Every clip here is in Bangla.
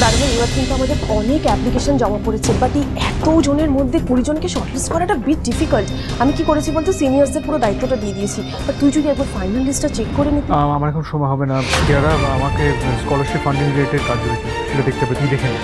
দাঁড়ানো, এবার কিন্তু আমাদের অনেক অ্যাপ্লিকেশন জমা পড়েছে, বাট এই এত জনের মধ্যে 20 জনকে শর্টলিস্ট করাটা বিট ডিফিকাল্ট। আমি কি করেছি বলতো, সিনিয়রসদের পুরো দায়িত্বটা দিয়ে দিয়েছি। বাট তুই যদি একবার ফাইনাল লিস্টটা চেক করে নিতি। আমার এখন সময় হবে না, যারা আমাকে স্কলারশিপ ফান্ডিং রিলেটেড কাজ রয়েছে সেটা দেখতে হবে, তুই দেখে নে।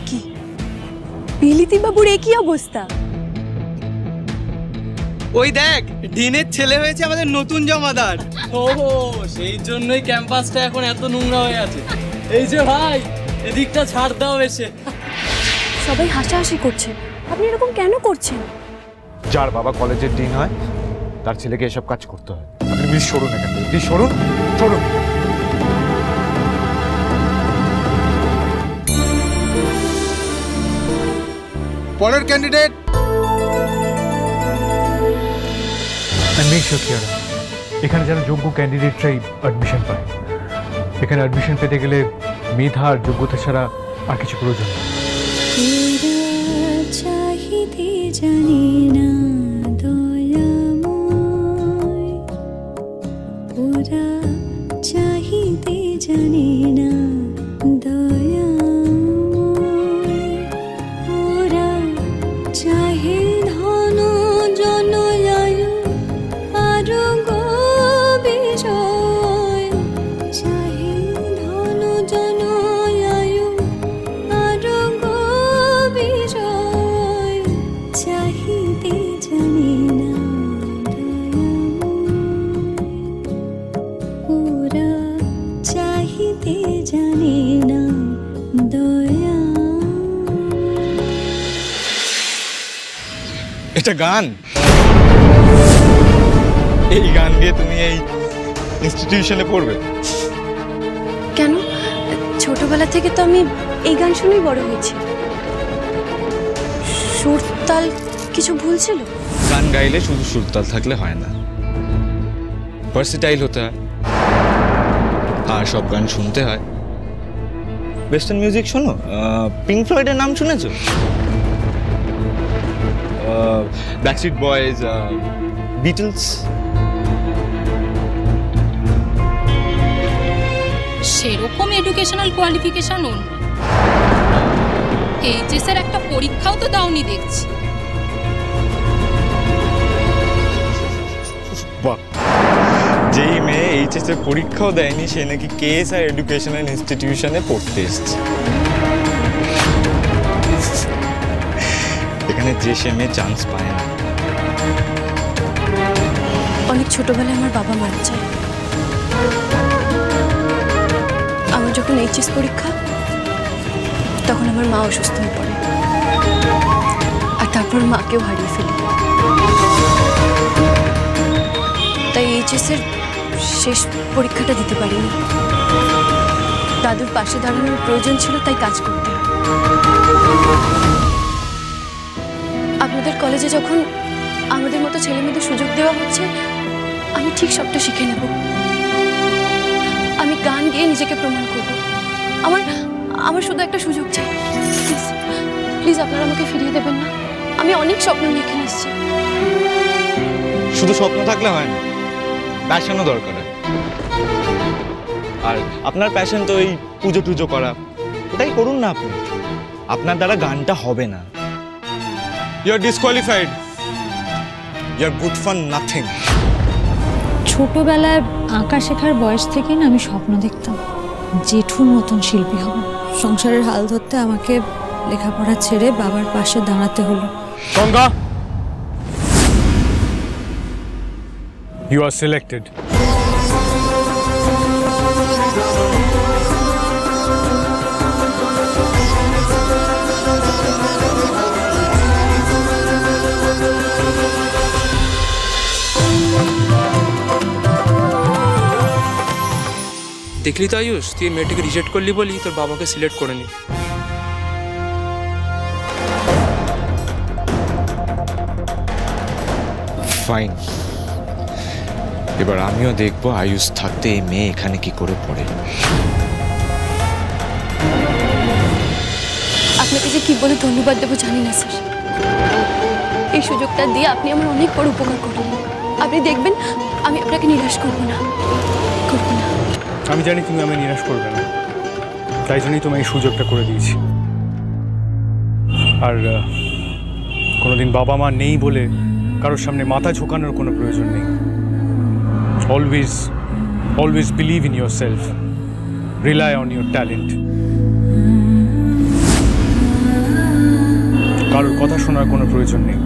কি বিলিতি বাবুর একই অবস্থা? ওই দেখ, ডিনের ছেলে হয়েছে আমাদের নতুন জমাদার। ওহো, সেই জন্যই ক্যাম্পাসটা এখন এত নোংরা হয়ে আছে। এই যে ভাই, এদিকটা ছাড় দাও এসে। সবাই হাসাহাসি করছে, আপনি এরকম কেন করছেন? যার বাবা কলেজের ডিন হয় তার ছেলেকে এসব কাজ করতে হয়। আপনি প্লিজ সরুন এখান থেকে, প্লিজ সরুন সরুন। পরের ক্যান্ডিডেট। এখানে যারা যোগ্য ক্যান্ডিডেটরাই অ্যাডমিশন পায়। এখানে অ্যাডমিশন পেতে গেলে মেধা আর যোগ্যতা ছাড়া আর কিছু প্রয়োজন নেই। চাহিতে জানি না দয়াময়, ওরা চাহিতে জানি না দয়াময়, ওরা চাহে ধন জনয়ায়ু আরো বিজয়, চাহে ধন জনয়ায়ু আরো বিজয়, চাহিতে জানি না ওরা চাহিতে জানি না দয়া। এটা গান? এই গান দিয়ে তুমি এই ইনস্টিটিউশনে পড়বে? কেন, ছোটবেলা থেকে তো আমি এই গান শুনেই বড় হয়েছি। সুর তাল কিছু ভুল ছিল? গান গাইলে শুধু সুরতাল থাকলে হয় না, ভার্সেটাইল হতে হয়, আর সব গান শুনতে হয়। ওয়েস্টার্ন মিউজিক শোনো, পিঙ্ক ফ্লয়েডের নাম শুনেছো? Backstreet boys, Beatles. সেরকম এডুকেশনাল কোয়ালিফিকেশন অন্য। এইচএস এর একটা পরীক্ষাও তো দাওনি দেখছি। যেই মেয়ে এইচএস এর পরীক্ষাও দেয়নি সে নাকি কেএস আর এডুকেশনাল ইনস্টিটিউশনে পড়তে এসছে। এখানে যে সে মেয়ে চান্স পায় না। অনেক ছোটবেলায় আমার বাবা মারা যায়। আমার যখন এইচএস পরীক্ষা, তখন আমার মা অসুস্থ হয়ে পড়ে, আর তারপর মাকেও হারিয়ে ফেলি। তাই এইচএস এর শেষ পরীক্ষাটা দিতে পারিনি। দাদুর পাশে দাঁড়ানোর প্রয়োজন ছিল, তাই কাজ করতে হয়। আপনাদের কলেজে যখন আমাদের মতো ছেলে মেয়েদের সুযোগ দেওয়া হচ্ছে, আমি ঠিক সবটা শিখে নেব। আমি গান গেয়ে নিজেকে প্রমাণ করব। আমার শুধু একটা সুযোগ চাই। প্লিজ প্লিজ, আপনারা আমাকে ফিরিয়ে দেবেন না। আমি অনেক স্বপ্ন নিয়ে এখানে এসেছি। শুধু স্বপ্ন থাকলে হয় না, প্যাশনও দরকার হয়। আর আপনার প্যাশন তো এই পুজো টুজো করা, ওটাই করুন না আপনি। আপনার দ্বারা গানটা হবে না। You are disqualified, you are good for nothing. ছোটবেলায় আঁকা শেখার বয়স থেকেই না আমি স্বপ্ন দেখতাম জেঠুর মতন শিল্পী হব। সংসারের হাল ধরতে আমাকে লেখাপড়া ছেড়ে বাবার পাশে দাঁড়াতে হলো। Ganga, you are selected. দেখলি তো আয়ুষ, তুই মেয়েটাকে রিজেক্ট করলি বলি তোর বাবাকে সিলেক্ট করে নি। ফাইন, এবার আমিও দেখবো আয়ুষ থাকতে এই মেয়ে এখানে কি করে পড়ে। আপনাকে যে কি বলে ধন্যবাদ দেবো জানি না স্যার। এই সুযোগটা দিয়ে আপনি আমার অনেক বড় উপকার করলেন। আপনি দেখবেন আমি আপনাকে নিরাশ করব না, করব না। আমি জানি তুমি আমি নিরাশ করবে না, তাই জন্যই তোমায় এই সুযোগটা করে দিয়েছি। আর কোনোদিন বাবা মা নেই বলে কারোর সামনে মাথা ঝোঁকানোর কোনো প্রয়োজন নেই। Always believe in your self, rely on your talent. কারোর কথা শোনার কোনো প্রয়োজন নেই।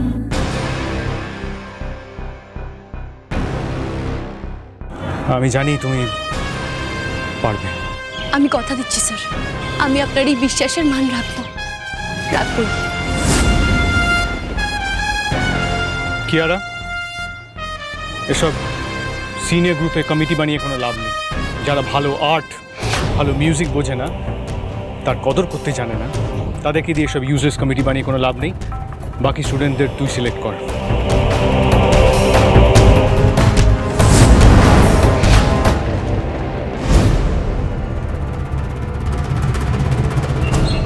আমি জানি তুমি পারবে। আমি কথা দিচ্ছি স্যার, আমি আপনার এই বিশ্বাসের মান রাখবো। কিয়ারা, এসব সিনিয়র গ্রুপে কমিটি বানিয়ে কোনো লাভ নেই। যারা ভালো আর্ট, ভালো মিউজিক বোঝে না, তার কদর করতে জানে না, তাদেরকে দিয়ে সব ইউজার্স কমিটি বানিয়ে কোনো লাভ নেই। বাকি স্টুডেন্টদের তুই সিলেক্ট কর।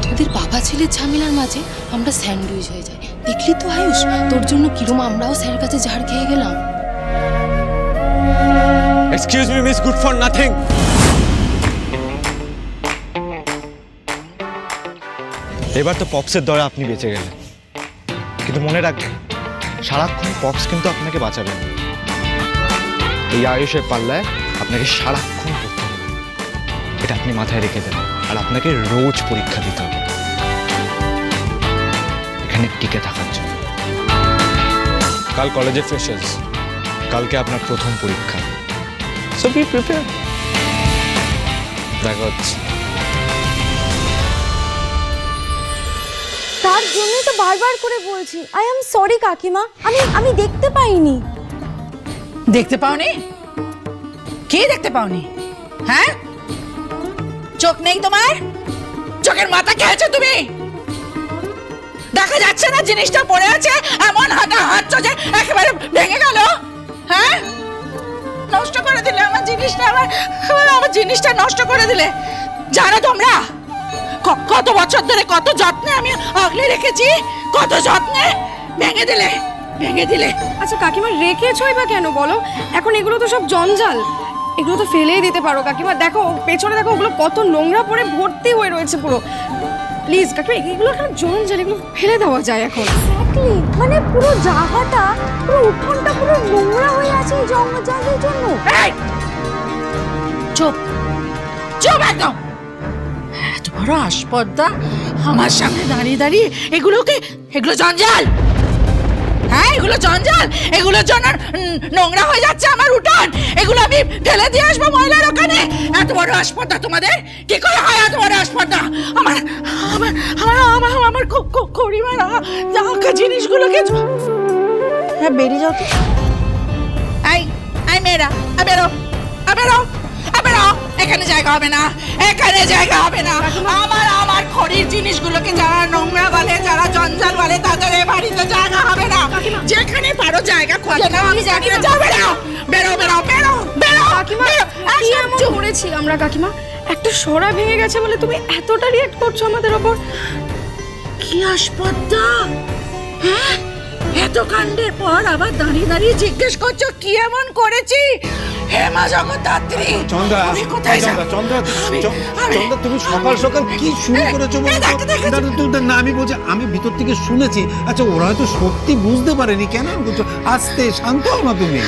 তোদের বাবা ছেলের ঝামেলার মাঝে আমরা স্যান্ডউইচ হয়ে যাই। দেখলি তো আয়ুষ, তোর জন্য কিরম আমরাও স্যারের কাছে ঝাড় খেয়ে গেলাম। Excuse me miss, good for nothing. এবার তো পপসের দরে আপনি বেঁচে গেলেন, কিন্তু মনে রাখবেন সারাক্ষণ পপস কিন্তু আপনাকে বাঁচাবেন। এই আয়ুষের পাল্লায় আপনাকে সারাক্ষণ পড়তে হবে, এটা আপনি মাথায় রেখে দেবেন। আর আপনাকে রোজ পরীক্ষা দিতে হবে এখানে টিকে থাকার জন্য। কাল কলেজে ফ্রেশার্স, কালকে আপনার প্রথম পরীক্ষা। So be prepared. দেখা হচ্ছে। তার জন্যই তো বারবার করে বলছি, আই এম সরি কাকিমা, আমি দেখতে পাইনি। দেখতে পাওনি? কি দেখতে পাওনি? হ্যাঁ, চোখ নেই তোমার? চোখের মাথা খেয়েছো তুমি? দেখা যাচ্ছে না জিনিসটা পড়ে আছে? এমন হাঁটা হাঁটছো যে একেবারে ভেঙে গেল। হ্যাঁ, নষ্ট করে দিলে আমার জিনিসটা, আমার জিনিসটা নষ্ট করে দিলে। জানো তোমরা কত বছর ধরে কত যত্নে আমি আগলে রেখেছি, কত যত্নে ভেঙে দিলে, ভেঙে দিলে। আচ্ছা কাকিমা, রেখেছোই বা কেন বলো? এখন এগুলো তো সব জঞ্জাল, এগুলো তো ফেলেই দিতে পারো কাকিমা। দেখো পেছনে, দেখো ওগুলো কত নোংরা পড়ে ভর্তি হয়ে রয়েছে পুরো। প্লিজ কাকিমা, এগুলো এখন জঞ্জাল, এগুলো ফেলে দেওয়া যায় এখন। এক্স্যাক্টলি, মানে পুরো জায়গাটা, পুরো উঠোনটা পুরো নোংরা হয়ে আছে এই জঞ্জালের জন্য। চুপ চুপ একদম। এত বড় আসপর্দা আমার সামনে দাঁড়িয়ে দাঁড়িয়ে এগুলো জঞ্জাল। হ্যাঁ, এগুলো জঞ্জাল, এগুলোর জন্য নোংরা হয়ে যাচ্ছে আমার উঠোন। এগুলো আমি ফেলে দিয়ে আসবো ময়লার ওখানে। এত বড় আসপর্দা তোমাদের কি করে হয়? এত বড় আসপর্দা আমার আমার আমার আমার করিমারা জিনিসগুলোকে। হ্যাঁ, বেরিয়ে যাও তো। এই মেয়েরা, বেরো বেরো বেরো, এখানে জায়গা হবে না, এখানে জায়গা হবে না। আমার খড়ির জিনিসগুলোকে যারা নোংরা বলে, যারা জঞ্জাল বলে, তাদের এ বাড়িতে জায়গা হবে না। যেখানে পারো জায়গা খুঁজে নাও, আমি জানি না। যাও, বেরো বেরো বেরো বেরো বেরো। কাকিমা, কি এমন করেছি আমরা কাকিমা? একটা সরা ভেঙে গেছে বলে তুমি এতটা রিঅ্যাক্ট করছো আমাদের ওপর? কি আসপদ্দা! হ্যাঁ, এত কাণ্ডের পর আবার দাঁড়িয়ে দাঁড়িয়ে জিজ্ঞেস করছো কি এমন করেছি? হে মা জগদ্ধাত্রী, চন্দ্রা, আমি কোথায় যাব? চন্দ্রা, তুমি সকাল সকাল কি শুরু করেছো? না, আমি বলছি, আমি ভিতর থেকে শুনেছি। আচ্ছা, ওরা হয়তো সত্যি বুঝতে পারেনি। কেন বলছো? আস্তে, শান্ত হও না তুমি।